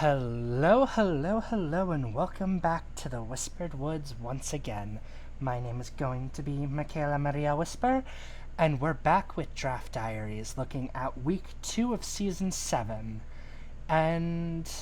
Hello, hello, hello, and welcome back to the Whispered Woods once again. My name is going to be Michaela Maria Whisper, and we're back with Draft Diaries, looking at week 2 of season 7. And,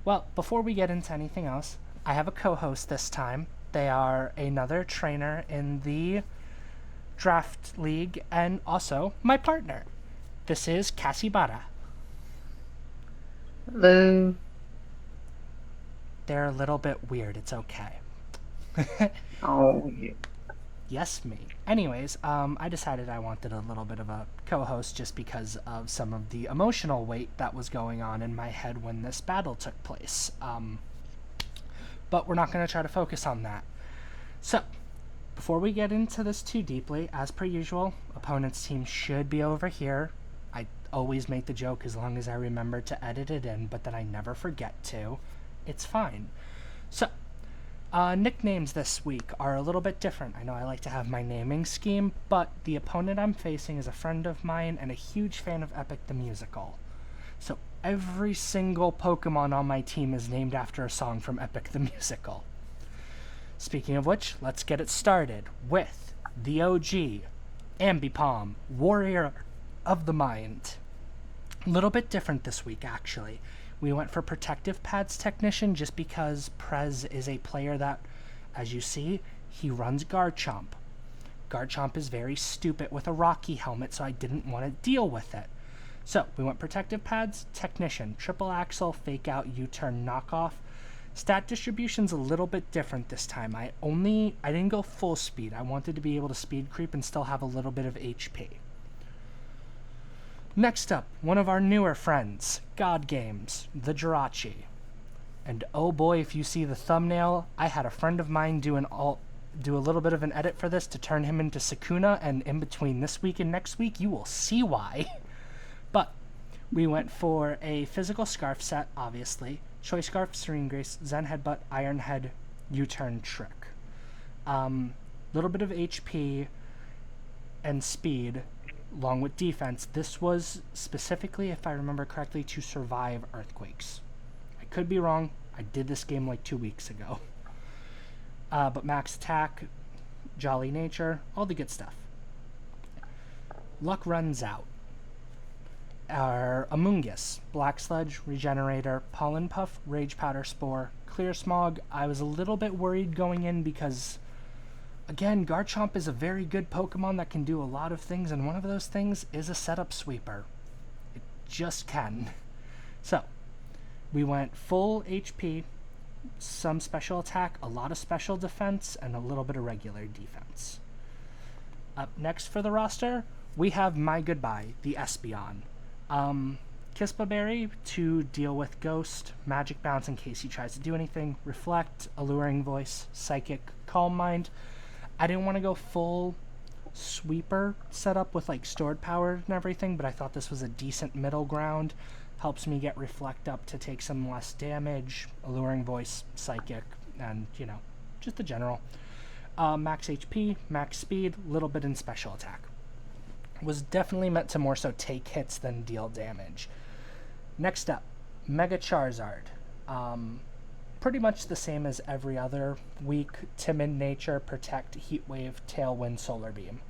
well, before we get into anything else, I have a co host this time. They are another trainer in the Draft League and also my partner. This is Cassie Barra. Hello. They're a little bit weird, it's okay. Oh, yeah. Yes, me. Anyways, I decided I wanted a little bit of a co-host just because of some of the emotional weight that was going on in my head when this battle took place. But we're not going to try to focus on that. So, before we get into this too deeply, as per usual, opponent's team should be over here. I always make the joke as long as I remember to edit it in, but then I never forget to. It's fine. So, nicknames this week are a little bit different. I know I like to have my naming scheme, but the opponent I'm facing is a friend of mine and a huge fan of Epic the Musical. So every single Pokemon on my team is named after a song from Epic the Musical. Speaking of which, let's get it started with the OG, Ambipom, Warrior of the Mind. A little bit different this week, actually. We went for Protective Pads Technician just because Prez is a player that, as you see, he runs Garchomp. Garchomp is very stupid with a Rocky helmet, so I didn't want to deal with it. So, we went Protective Pads, Technician, Triple Axle, Fake Out, U-Turn, Knockoff. Stat distribution's a little bit different this time. I didn't go full speed. I wanted to be able to speed creep and still have a little bit of HP. Next up, one of our newer friends, God Games, the Jirachi. And oh boy, if you see the thumbnail, I had a friend of mine do a little bit of an edit for this to turn him into Sukuna, and in between this week and next week, you will see why. But we went for a physical scarf set, obviously. Choice Scarf, Serene Grace, Zen Headbutt, Iron Head, U-Turn, Trick. Little bit of HP and speed along with defense. This was specifically, if I remember correctly, to survive earthquakes. I could be wrong. I did this game like 2 weeks ago. But max attack, jolly nature, all the good stuff. Luck runs out. Our Amoonguss, Black Sludge, Regenerator, Pollen Puff, Rage Powder Spore, Clear Smog. I was a little bit worried going in because, again, Garchomp is a very good Pokemon that can do a lot of things, and one of those things is a setup sweeper. It just can. So, we went full HP, some special attack, a lot of special defense, and a little bit of regular defense. Up next for the roster, we have My Goodbye, the Espeon. Kispa Berry to deal with Ghost, Magic Bounce in case he tries to do anything, Reflect, Alluring Voice, Psychic, Calm Mind. I didn't want to go full sweeper setup with like stored power and everything, but I thought this was a decent middle ground. Helps me get Reflect up to take some less damage, Alluring Voice, Psychic, and, just the general. Max HP, max speed, little bit in special attack. Was definitely meant to more so take hits than deal damage. Next up, Mega Charizard. Pretty much the same as every other week. Timid nature, protect, heat wave, tailwind, solar beam.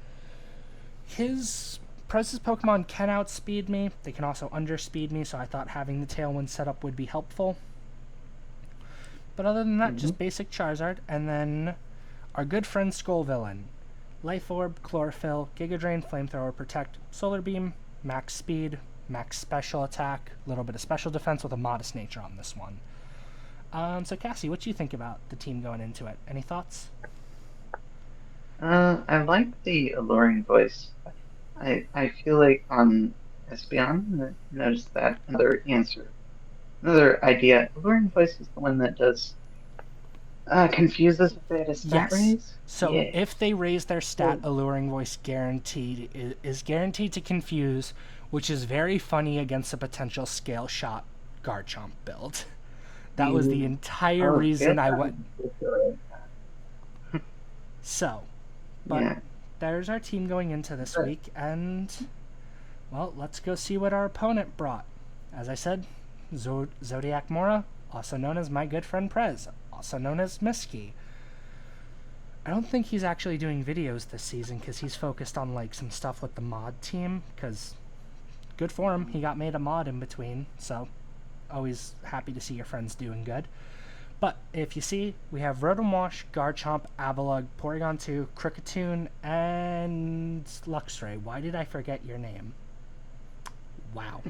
Prez's Pokemon can outspeed me. They can also underspeed me, so I thought having the tailwind setup would be helpful. But other than that, just basic Charizard. And then our good friend Skull Villain. Life Orb, Chlorophyll, Giga Drain, Flamethrower, Protect, Solar Beam, max speed, max special attack, a little bit of special defense with a modest nature on this one. So Cassie, what do you think about the team going into it? Any thoughts? I like the alluring voice. I feel like on Espeon, I noticed that another idea. Alluring voice is the one that does confuse us if they had a stat Yes. raise. So Yeah. if they raise their stat, Alluring Voice is guaranteed to confuse, which is very funny against a potential scale shot Garchomp build. That was the entire Oh, reason scale I shot went. is ridiculous. So, but Yeah. there's our team going into this week, and well, let's go see what our opponent brought. As I said, Zodiac Mora, also known as my good friend Prez, also known as Miski. I don't think he's actually doing videos this season because he's focused on like some stuff with the mod team, because good for him, he got made a mod in between, so always happy to see your friends doing good. But if you see, we have Rotomwash, Garchomp, Avalugg, Porygon 2, Kricketune, and Luxray. Why did I forget your name? Wow.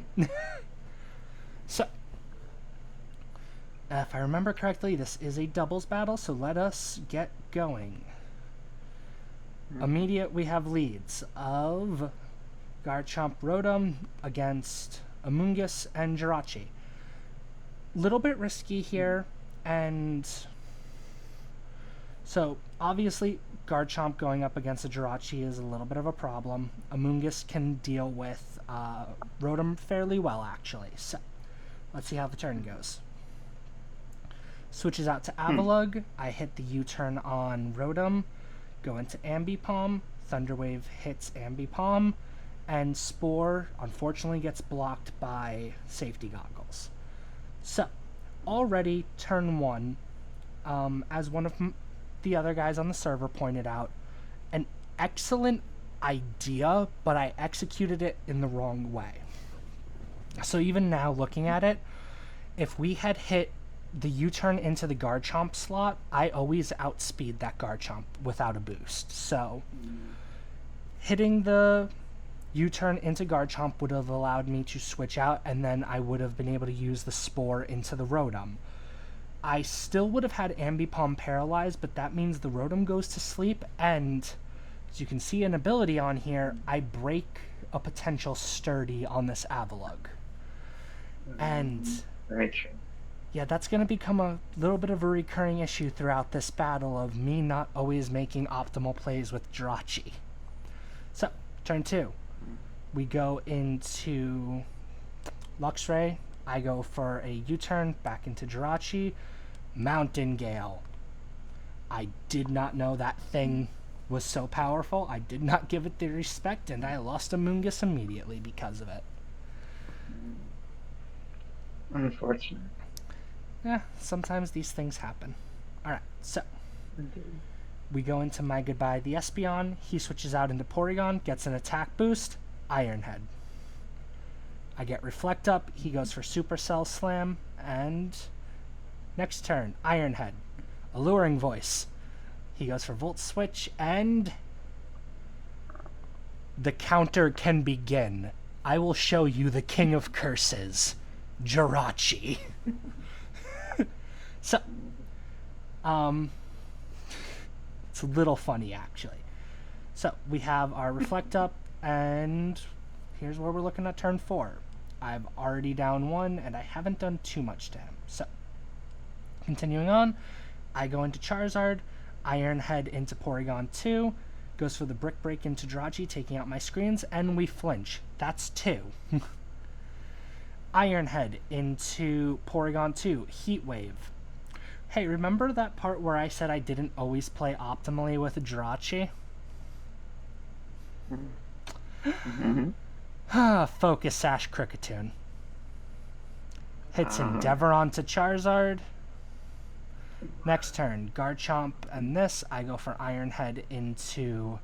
So, if I remember correctly, this is a doubles battle, so let us get going. Immediate, we have leads of Garchomp Rotom against Amoonguss and Jirachi. Little bit risky here, and so obviously Garchomp going up against a Jirachi is a little bit of a problem. Amoonguss can deal with Rotom fairly well, actually. So let's see how the turn goes. Switches out to Avalugg. I hit the U-turn on Rotom. Go into Ambipom. Thunderwave hits Ambipom. And Spore, unfortunately, gets blocked by safety goggles. So, already turn 1, as one of the other guys on the server pointed out, an excellent idea, but I executed it in the wrong way. So even now, looking at it, if we had hit the U-turn into the Garchomp slot, I always outspeed that Garchomp without a boost. So hitting the U-turn into Garchomp would have allowed me to switch out, and then I would have been able to use the Spore into the Rotom. I still would have had Ambipom paralyzed, but that means the Rotom goes to sleep, and as you can see an ability on here, I break a potential Sturdy on this Avalugg. And very true. Yeah, that's going to become a little bit of a recurring issue throughout this battle of me not always making optimal plays with Jirachi. So, turn 2. We go into Luxray. I go for a U-turn back into Jirachi. Mountain Gale. I did not know that thing was so powerful. I did not give it the respect, and I lost Amoonguss immediately because of it. Unfortunate. Yeah, sometimes these things happen. Alright, so we go into my goodbye the Espeon. He switches out into Porygon, gets an attack boost, Iron Head. I get Reflect Up, he goes for Supercell Slam, and next turn, Iron Head. Alluring Voice. He goes for Volt Switch, and the counter can begin. I will show you the king of curses, Jirachi. So, it's a little funny, actually. So, we have our Reflect Up, and here's where we're looking at turn 4. I've already down 1, and I haven't done too much to him. So, continuing on, I go into Charizard, Iron Head into Porygon 2, goes for the Brick Break into Jirachi, taking out my screens, and we flinch. That's 2. Iron Head into Porygon 2, Heat Wave. Hey, remember that part where I said I didn't always play optimally with Jirachi? Focus Sash Kricketune. Hits Endeavor onto Charizard. Next turn, Garchomp and this. I go for Iron Head into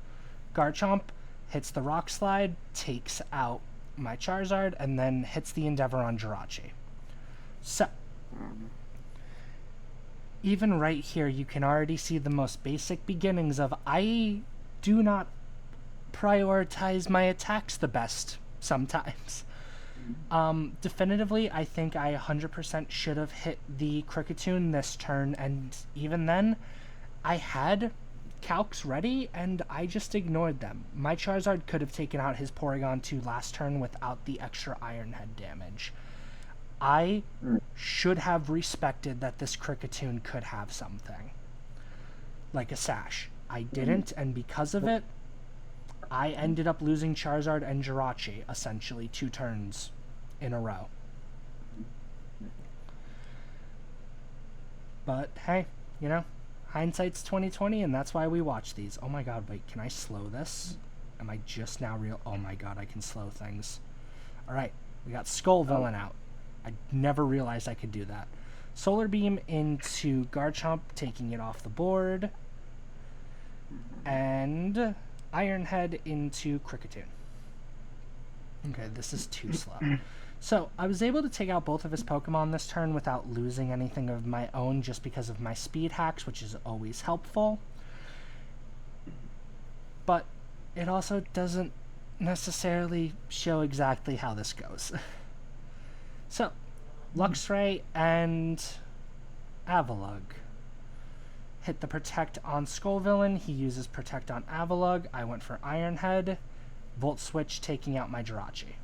Garchomp. Hits the Rock Slide, takes out my Charizard, and then hits the Endeavor on Jirachi. So, even right here, you can already see the most basic beginnings of I do not prioritize my attacks the best sometimes. Definitively, I think I 100% should have hit the Kricketune this turn, and even then, I had calcs ready, and I just ignored them. My Charizard could have taken out his Porygon 2 last turn without the extra Iron Head damage. I should have respected that this Kricketune could have something. Like a Sash. I didn't, and because of it, I ended up losing Charizard and Jirachi, essentially, 2 turns in a row. But, hey, you know, hindsight's 20/20, and that's why we watch these. Oh my god, wait, can I slow this? Am I just now real? Oh my god, I can slow things. Alright, we got Skull Villain out. I never realized I could do that. Solar Beam into Garchomp, taking it off the board. And Iron Head into Kricketune. Okay, this is too slow. So, I was able to take out both of his Pokemon this turn without losing anything of my own just because of my speed hacks, which is always helpful. But it also doesn't necessarily show exactly how this goes. So, Luxray and Avalugg. Hit the Protect on Skullvillain. He uses Protect on Avalugg. I went for Iron Head. Volt Switch, taking out my Jirachi.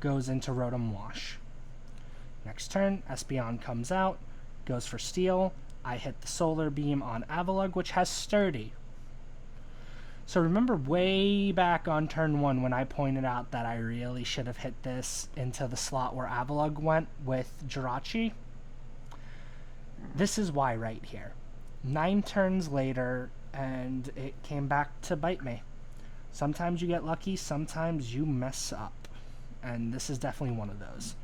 Goes into Rotom Wash. Next turn, Espeon comes out. Goes for Steel. I hit the Solar Beam on Avalugg, which has Sturdy. So remember way back on turn 1 when I pointed out that I really should have hit this into the slot where Avalugg went with Jirachi? This is why right here. 9 turns later, and it came back to bite me. Sometimes you get lucky, sometimes you mess up. And this is definitely one of those.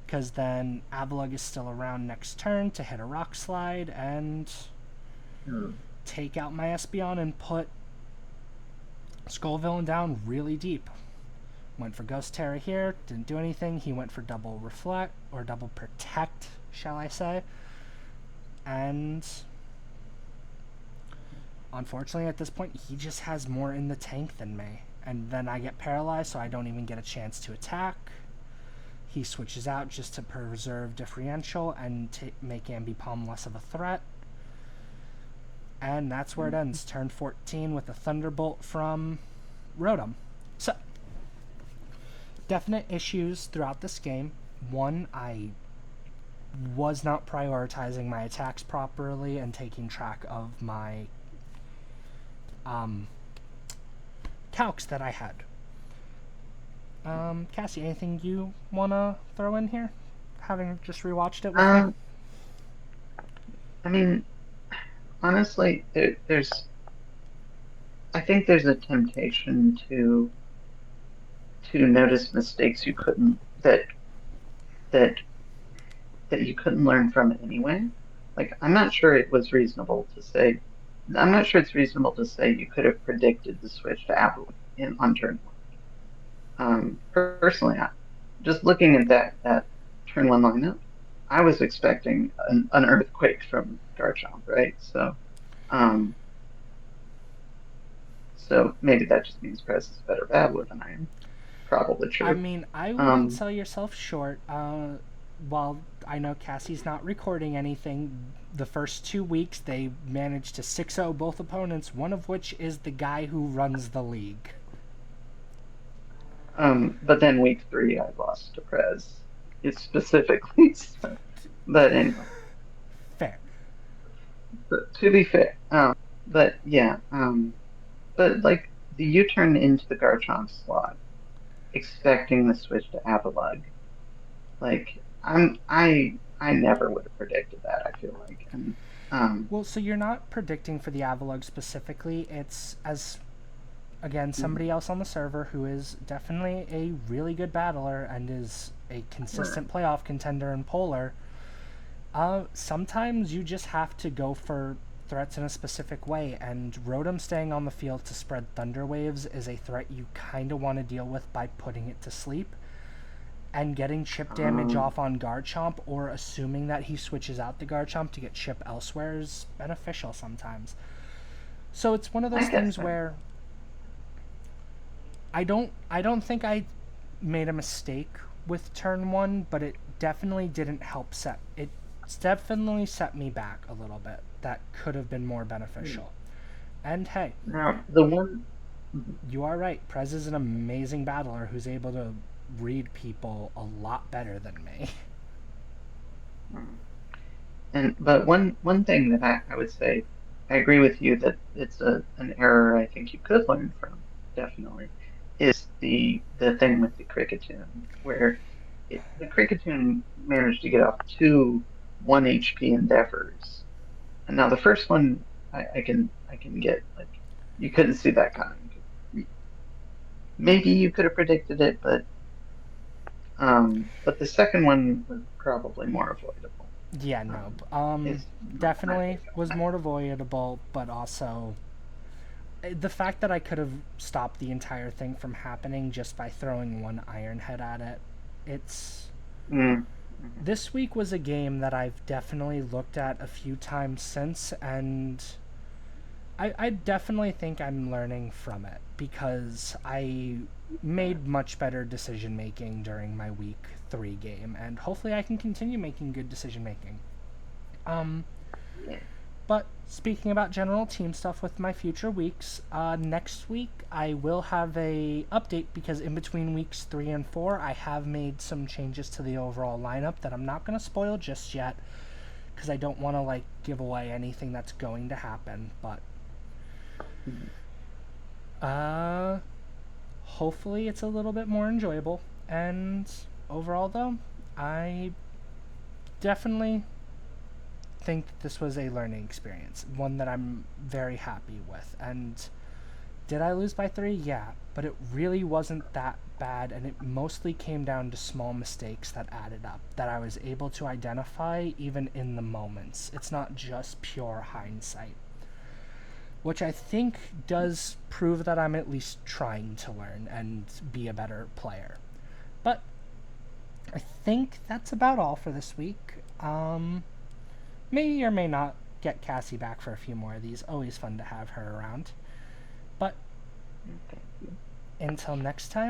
Because then Avalugg is still around next turn to hit a Rock Slide and take out my Espeon and put Skullvillain down really deep. Went for Ghost Terra here, didn't do anything. He went for double Reflect, or double Protect, shall I say. And unfortunately at this point he just has more in the tank than me. And then I get paralyzed, so I don't even get a chance to attack. He switches out just to preserve differential and make Ambipom less of a threat. And that's where it ends. Turn 14 with a Thunderbolt from Rotom. So, definite issues throughout this game. One, I was not prioritizing my attacks properly and taking track of my calcs that I had. Cassie, anything you want to throw in here? Having just rewatched it with me? I mean, honestly, I think there's a temptation to notice mistakes that you couldn't learn from anyway. Like, I'm not sure it's reasonable to say you could have predicted the switch to Apple on turn 1. Personally, just looking at that turn 1 lineup, I was expecting an earthquake from Garchomp, right? So maybe that just means Prez is a better battler than I am. Probably true. I mean, I wouldn't sell yourself short. While I know Cassie's not recording anything, the first 2 weeks they managed to 6-0 both opponents, one of which is the guy who runs the league. But then week 3 I lost to Prez. It's specifically. But anyway. Fair. But to be fair. But yeah. But like the U-turn into the Garchomp slot, expecting the switch to Avalugg, like I never would have predicted that. I feel like. And well, so you're not predicting for the Avalugg specifically. It's as again somebody else on the server who is definitely a really good battler and is a consistent playoff contender in Polar. Sometimes you just have to go for threats in a specific way, and Rotom staying on the field to spread Thunder Waves is a threat you kind of want to deal with by putting it to sleep. And getting chip damage off on Garchomp, or assuming that he switches out the Garchomp to get chip elsewhere, is beneficial sometimes. So it's one of those things where I don't think I made a mistake with turn 1, but it definitely didn't help it definitely set me back a little bit. That could have been more beneficial. And hey, now you are right. Prez is an amazing battler who's able to read people a lot better than me. But one thing that I would say, I agree with you that it's an error I think you could learn from, definitely, is the thing with the Kricketune, where the Kricketune managed to get off 2 1 HP endeavors. And now the first one I can get, like, you couldn't see that coming. Maybe you could have predicted it, but But the second one was probably more avoidable. Yeah, no. It's my Definitely take on was more avoidable, but also the fact that I could have stopped the entire thing from happening just by throwing one iron head at it. It's that. Mm-hmm. This week was a game that I've definitely looked at a few times since, and I definitely think I'm learning from it because I made much better decision making during my week 3 game, and hopefully I can continue making good decision making. Um, Yeah. but speaking about general team stuff with my future weeks, next week I will have a update because in between weeks 3 and 4, I have made some changes to the overall lineup that I'm not gonna spoil just yet because I don't want to like give away anything that's going to happen. But Mhm. uh, hopefully it's a little bit more enjoyable. And overall, though, I definitely think this was a learning experience, one that I'm very happy with. And did I lose by 3? Yeah, but it really wasn't that bad, and it mostly came down to small mistakes that added up that I was able to identify even in the moments. It's not just pure hindsight, which I think does prove that I'm at least trying to learn and be a better player. But I think that's about all for this week. May or may not get Cassie back for a few more of these. Always fun to have her around. But Thank you. until next time.